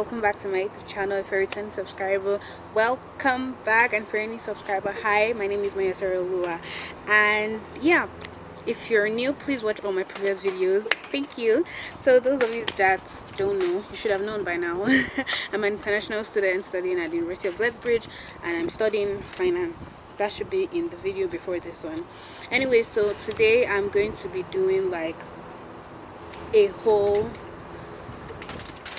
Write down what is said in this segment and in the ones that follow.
welcome back to my YouTube channel. If you're a returning subscriber, welcome back, and for any subscriber, hi, my name is Mayasarolua. And yeah, if you're new, please watch all my previous videos. Thank you. So those of you that don't know, you should have known by now. I'm an international student studying at the University of Lethbridge, and I'm studying finance. That should be in the video before this one. Anyway, so today I'm going to be doing like a whole,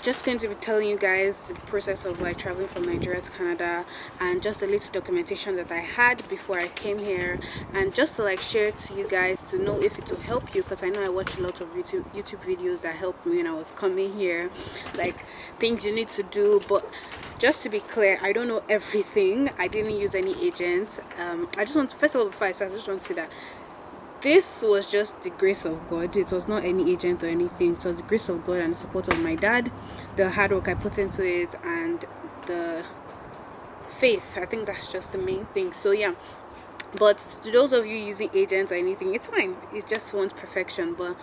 just going to be telling you guys the process of like traveling from Nigeria to Canada, and just a little documentation that I had before I came here, and just to like share to you guys to know if it will help you, because I know I watched a lot of YouTube videos that helped me when I was coming here, like things you need to do. But just to be clear, I don't know everything. I didn't use any agents. I just want to, first of all, before I start, I just want to say that this was just the grace of God. It was not any agent or anything. It was the grace of God and the support of my dad, the hard work I put into it, and the faith. I think that's just the main thing. So yeah, but to those of you using agents or anything, it's fine. It just wants perfection. But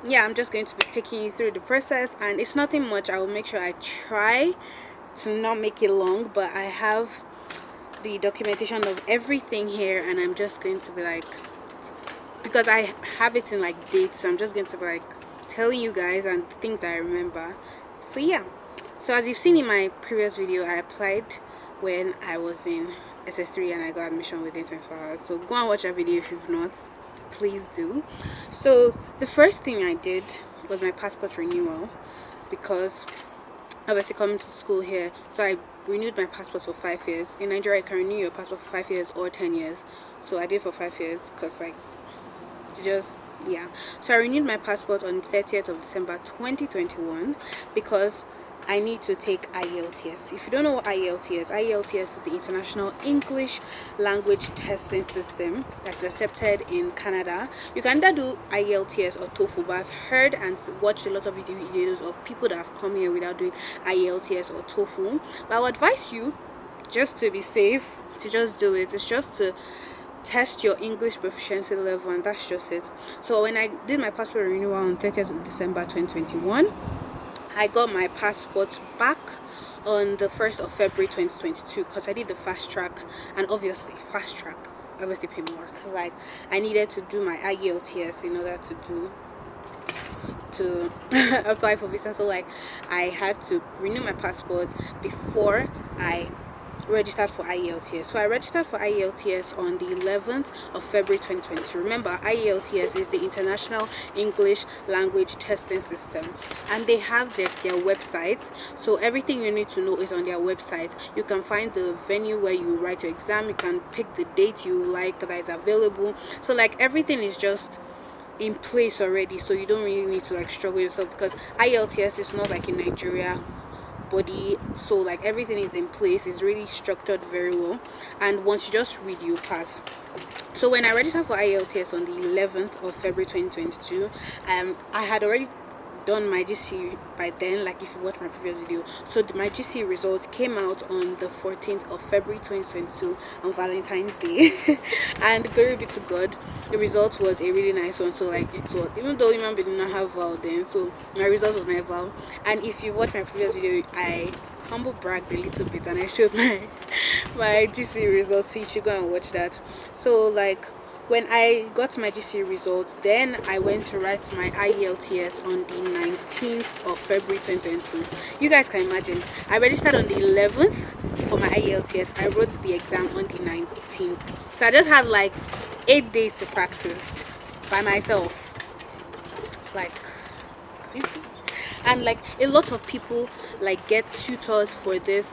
yeah, I'm just going to be taking you through the process, and it's nothing much. I will make sure I try to not make it long, but I have the documentation of everything here, and I'm just going to be like, because I have it in like dates, so I'm just going to be like telling you guys and things that I remember. So yeah, so as you've seen in my previous video, I applied when I was in SS3 and I got admission within 24 hours. So go and watch that video if you've not, please do. So the first thing I did was my passport renewal, because obviously coming to school here, so I renewed my passport for 5 years. In Nigeria, you can renew your passport for 5 years or 10 years. So I did for 5 years because like, to just, yeah. So I renewed my passport on 30th of December 2021 because I need to take IELTS. If you don't know what IELTS is the International English Language Testing System that's accepted in Canada. You can either do IELTS or TOEFL, but I've heard and watched a lot of videos of people that have come here without doing IELTS or TOEFL. But I would advise you, just to be safe, to just do it. It's just to test your English proficiency level, and that's just it. So when I did my passport renewal on 30th of December 2021, I got my passport back on the 1st of February 2022 because I did the fast track, and obviously fast track obviously pay more because like I needed to do my IELTS in order to apply for visa. So like I had to renew my passport before I registered for IELTS. So I registered for IELTS on the 11th of February 2022. Remember, IELTS is the International English Language Testing System, and they have their website. So everything you need to know is on their website. You can find the venue where you write your exam. You can pick the date you like that is available. So like everything is just in place already, so you don't really need to like struggle yourself, because IELTS is not like in Nigeria body, so like everything is in place. It's really structured very well, and once you just read, you pass. So when I registered for IELTS on the 11th of February 2022, I had already done my GC by then, like if you watch my previous video. So my GC results came out on the 14th of February 2022 on Valentine's Day and glory be to God, the result was a really nice one. So like it was, even though human being did not have val then, so my result was my val. And if you watch my previous video, I humble bragged a little bit and I showed my GC results, so you should go and watch that. So like when I got my GC results, then I went to write my IELTS on the 19th of February 2022. You guys can imagine, I registered on the 11th for my IELTS. I wrote the exam on the 19th. So I just had like 8 days to practice by myself. Like crazy. And like a lot of people like get tutors for this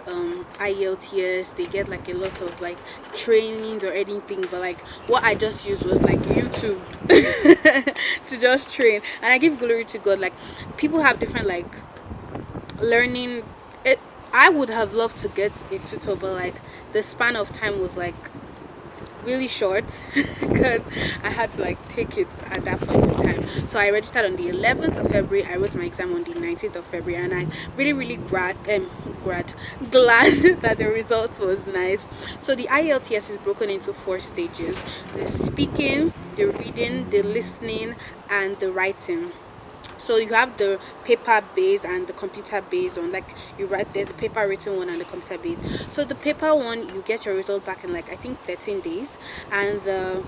IELTS. They get like a lot of like trainings or anything, but like what I just used was like YouTube to just train. And I give glory to God, like people have different like learning it. I would have loved to get a tutor, but like the span of time was like really short because I had to like take it at that point in time. So I registered on the 11th of February. I wrote my exam on the 19th of February, and I'm really glad that the result was nice. So the IELTS is broken into 4 stages: the speaking, the reading, the listening, and the writing. So you have the paper based and the computer based one. Like you write, there's the paper written one and the computer based. So the paper one, you get your result back in like I think 13 days, and the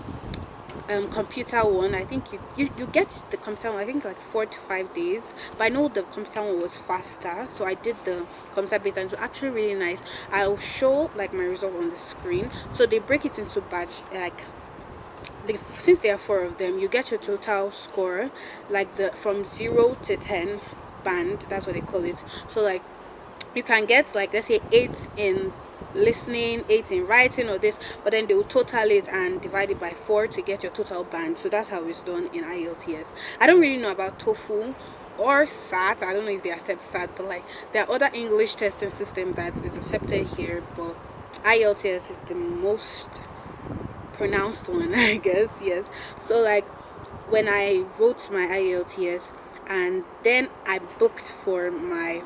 computer one, I think you get the computer one I think like 4 to 5 days, but I know the computer one was faster, so I did the computer based, and it was actually really nice. I'll show like my result on the screen. So they break it into batch, like since there are 4 of them, you get your total score, like the from 0 to 10 band, that's what they call it. So like you can get like, let's say 8 in listening, 8 in writing or this, but then they will total it and divide it by 4 to get your total band. So that's how it's done in IELTS. I don't really know about TOEFL or SAT. I don't know if they accept SAT, but like there are other English testing systems that is accepted here, but IELTS is the most pronounced one, I guess. Yes. So like when I wrote my IELTS, and then I booked for my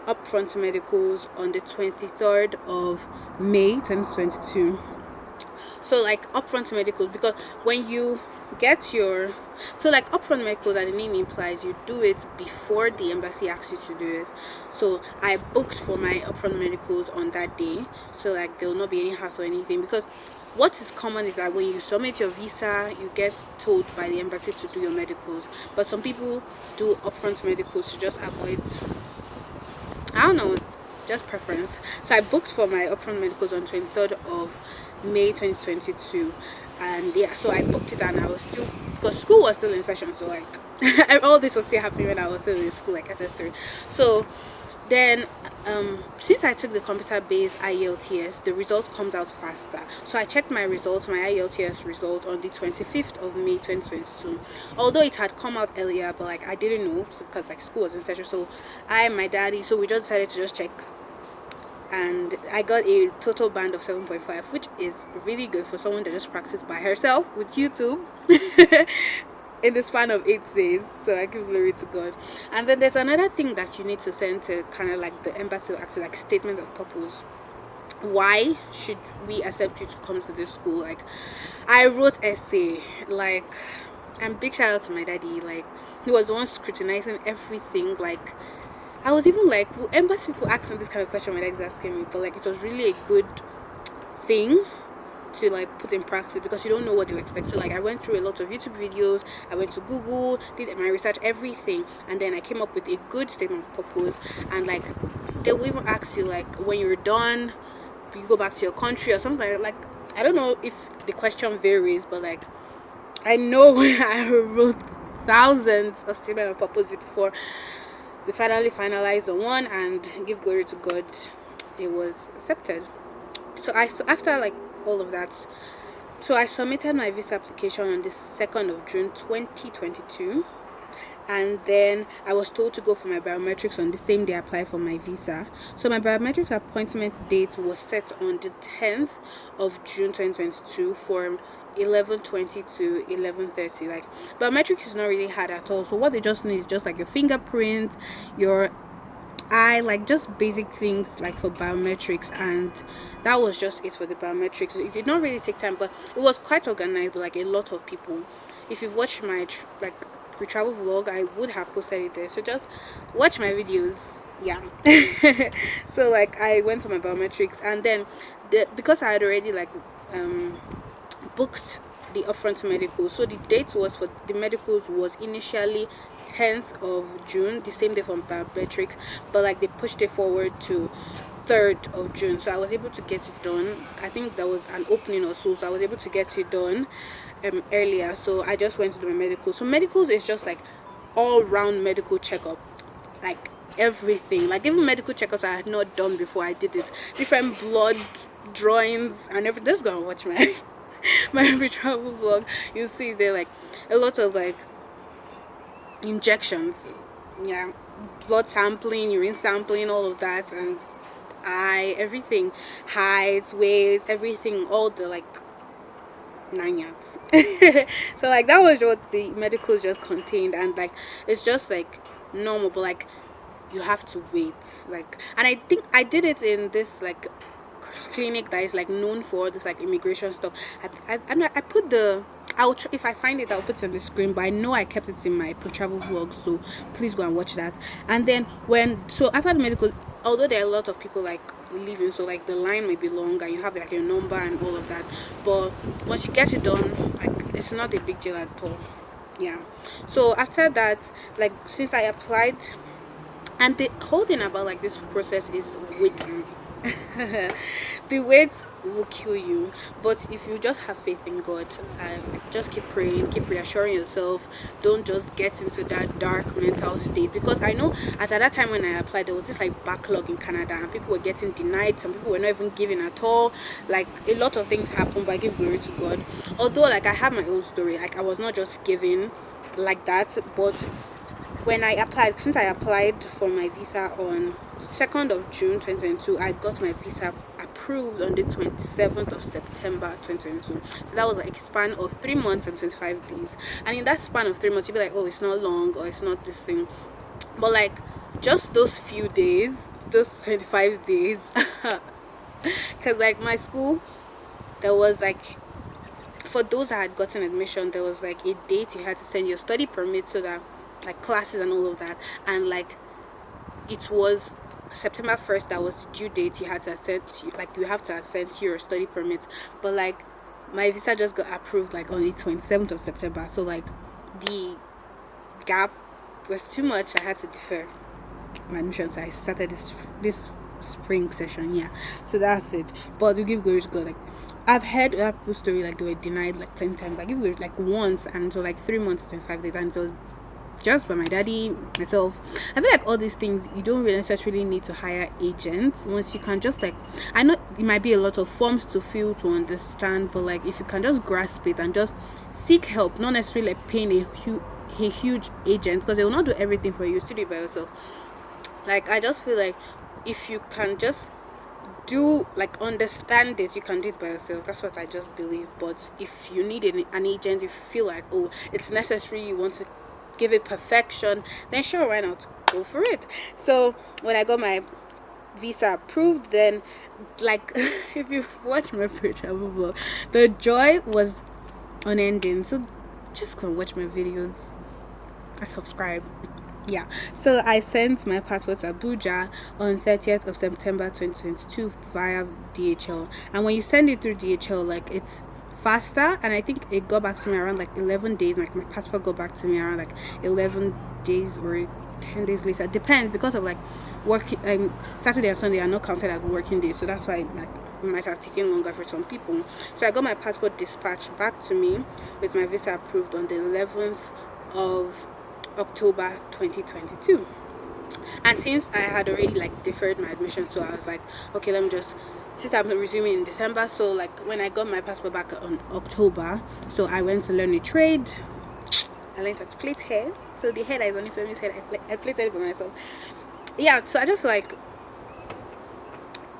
upfront medicals on the 23rd of May 2022. So like upfront medicals, because when you get your, so like upfront medicals, as the name implies, you do it before the embassy asks you to do it. So I booked for my upfront medicals on that day, so like there will not be any hassle or anything, because what is common is that when you submit your visa, you get told by the embassy to do your medicals, but some people do upfront medicals to just avoid, I don't know, just preference. So I booked for my upfront medicals on 23rd of May 2022, and yeah, so I booked it, and I was still, because school was still in session, so like all this was still happening when I was still in school, like SS3. So then since I took the computer based IELTS, the result comes out faster. So I checked my results, my IELTS result, on the 25th of May 2022, although it had come out earlier, but like I didn't know, because like school was in session. So I and my daddy, so we just decided to just check, and I got a total band of 7.5, which is really good for someone that just practiced by herself with YouTube in the span of 8 days. So I give glory to God. And then there's another thing that you need to send to kind of like the embassy, actually like statement of purpose. Why should we accept you to come to this school? Like I wrote essay, like, and big shout out to my daddy, like he was the one scrutinizing everything. Like I was even like, well, embassy people asking this kind of question my daddy's asking me, but like it was really a good thing to like put in practice, because you don't know what you expect. So like I went through a lot of YouTube videos, I went to Google, did my research, everything, and then I came up with a good statement of purpose. And like they will even ask you like, when you're done, you go back to your country or something. Like I don't know if the question varies, but like I know I wrote thousands of statement of purpose before we finally finalized the one, and give glory to God, it was accepted. So after like all of that, so I submitted my visa application on the 2nd of June 2022, and then I was told to go for my biometrics on the same day I applied for my visa. So my biometrics appointment date was set on the 10th of June 2022 for 11:20 to 11:30. Like biometrics is not really hard at all. So what they just need is just like your fingerprint, your eye, like just basic things like for biometrics, and that was just it for the biometrics. It did not really take time, but it was quite organized, but like a lot of people. If you've watched my like pre-travel vlog, I would have posted it there, so just watch my videos. Yeah. So like I went for my biometrics, and then because I had already like booked the upfront medical, so the date was for the medicals was initially 10th of June, the same day from biometrics, but like they pushed it forward to 3rd of June. So I was able to get it done. I think there was an opening or so I was able to get it done earlier. So I just went to do my medical. So medicals is just like all round medical checkup, like everything, like even medical checkups I had not done before I did it, different blood drawings and everything. Just go and watch my my pre-travel vlog. You'll see there like a lot of like injections, yeah, blood sampling, urine sampling, all of that, and everything, height, weight, everything, all the like 9 yards. So like that was what the medicals just contained, and like it's just like normal, but like you have to wait, like, and I think I did it in this like clinic that is like known for this like immigration stuff. I put the if I find it, I'll put it on the screen. But I know I kept it in my pre-travel vlog, so please go and watch that. And then after the medical, although there are a lot of people like leaving, so like the line might be long and you have like your number and all of that, but once you get it done, like it's not a big deal at all. Yeah. So after that, like since I applied, and the whole thing about like this process is waiting. The wait will kill you, but if you just have faith in God and like, just keep praying, keep reassuring yourself, don't just get into that dark mental state. Because I know at that time when I applied, there was this like backlog in Canada and people were getting denied, some people were not even giving at all. Like a lot of things happened, but I give glory to God. Although like I have my own story, like I was not just giving like that. But when I applied, since I applied for my visa on 2nd of June 2022, I got my visa approved on the 27th of September 2022. So that was like a span of 3 months and 25 days. And in that span of 3 months, you'll be like, oh, it's not long or it's not this thing. But like just those few days, those 25 days, because like my school, there was like, for those that had gotten admission, there was like a date you had to send your study permit, so that like classes and all of that, and like it was September 1st that was the due date. You had to send, like you have to send your study permit. But like my visa just got approved like on the 27th of September, so like the gap was too much. I had to defer my admission, so I started this spring session. Yeah, so that's it. But we give glory to God. Like I've heard other people's story, like they were denied like plenty times, but I give glory like once, and so like 3 months 25 days, and so just by my daddy, myself. I feel like all these things, you don't really necessarily need to hire agents. Once you can just like, I know it might be a lot of forms to fill to understand, but like if you can just grasp it and just seek help, not necessarily like paying a huge agent, because they will not do everything for you. You still do it by yourself. Like I just feel like if you can just do like understand it, you can do it by yourself. That's what I just believe. But if you need an agent, if you feel like, oh, it's necessary, you want to give it perfection, then sure, why not, go for it. So when I got my visa approved, then like if you watch my pre-travel vlog, the joy was unending. So just go and watch my videos and subscribe. Yeah, so I sent my passport to Abuja on 30th of September 2022 via DHL, and when you send it through DHL, like it's faster, and I think it got back to me around like 11 days. Like my passport got back to me around like 11 days or 10 days later, depends, because of like working Saturday and Sunday are not counted as working days, so that's why like it might have taken longer for some people. So I got my passport dispatched back to me with my visa approved on the 11th of October 2022. And since I had already like deferred my admission, so I was like, okay, let me just, since I'm resuming in December, so like when I got my passport back on October, so I went to learn a trade. I learned how to plait hair. So the hair that is on the family's head, I plaited it for myself. Yeah, so I just like,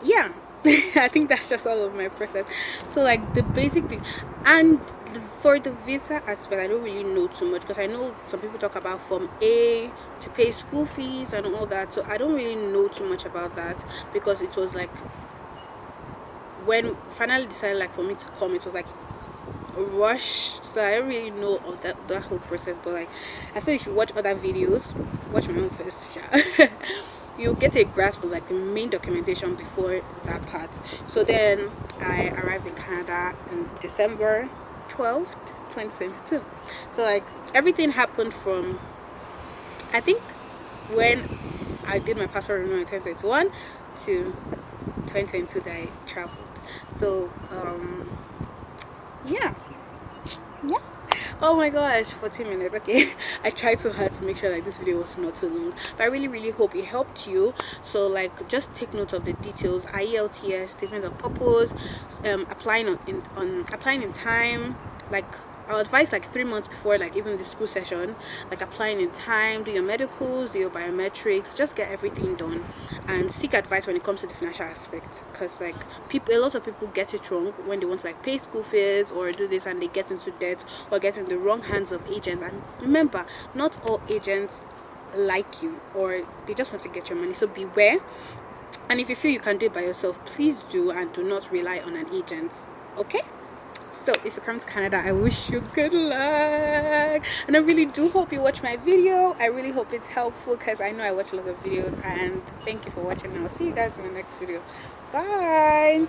yeah, I think that's just all of my process. So like the basic thing, and for the visa aspect, I don't really know too much, because I know some people talk about Form A to pay school fees and all that, so I don't really know too much about that, because it was like when finally decided like for me to come, it was like rushed, so I don't really know of that whole process. But like I feel if you watch other videos, watch my own first, you'll get a grasp of like the main documentation before that part. So then I arrived in Canada on December 12th 2022. So like everything happened from, I think, when I did my passport renewal in 2021 to 2022 that I traveled. So yeah. Oh my gosh, 14 minutes. Okay, I tried so hard to make sure like this video was not too long, but I really hope it helped you. So like just take note of the details: IELTS, statement of purpose, applying applying in time. Like I'll advise like 3 months before, like even the school session, like applying in time, do your medicals, do your biometrics, just get everything done, and seek advice when it comes to the financial aspect, because like a lot of people get it wrong when they want to like pay school fees or do this, and they get into debt or get in the wrong hands of agents. And remember, not all agents like you, or they just want to get your money, so beware. And if you feel you can do it by yourself, please do, and do not rely on an agent. Okay, So if you come to Canada, I wish you good luck, and I really do hope you watch my video. I really hope it's helpful because I know I watch a lot of videos. And thank you for watching, and I'll see you guys in my next video. Bye.